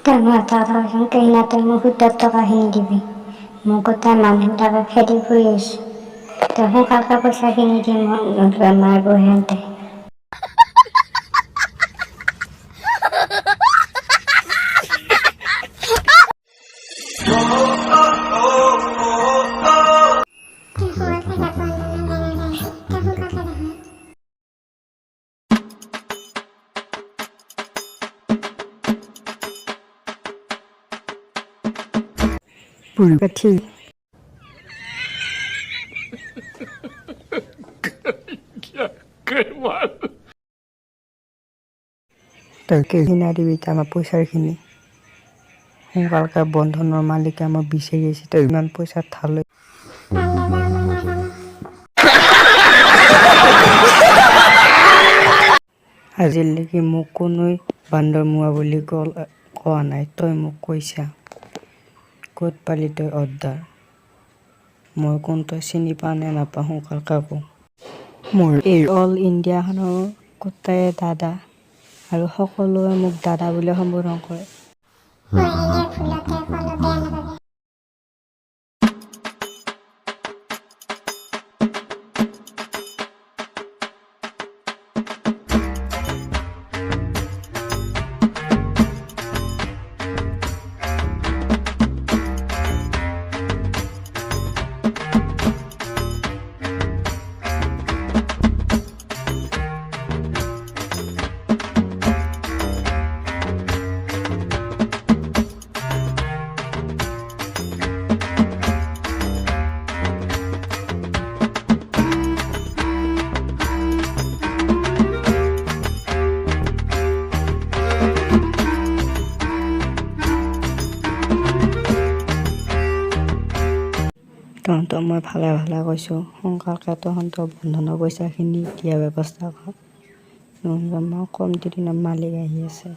তই মোৰ এটা কথা কৈছোঁ, কেইনা তই মোক 70 টকাখিনি দিবি। মোৰ গোটেই মানুহবিলাকে খেদি ফুৰি আছোঁ। তই সোনকালকে পইচাখিনি দি মই বেমাৰ বহিতে। Pulpati. তই কিনা দিবি আমাৰ পইচাখিনি সোনকালকে বন্ধনৰ মালিকে আমাক বিচাৰি আছে তই ইমান পইচা ধাৰলৈ আজিলৈকে মোক কোনোই বান্দৰ মুৱা বুলি কোৱা নাই তই মোক কৈছা ক'ত পালি তই অৰ্ডাৰ মই কোন তই চিনি পা নে নাপা সোনকালকে কওঁ মোৰ এই অল ইণ্ডিয়াখনৰ গোটেই দাদা আৰু সকলোৱে মোক দাদা বুলি সম্বোধন কৰে তহঁতক মই ভালে কৈছোঁ সোনকালকে তহঁতৰ বন্ধনৰ পইচাখিনি দিয়া ব্যৱস্থা কৰ নহ'লে মই কম দিনৰ মালিক আহি আছে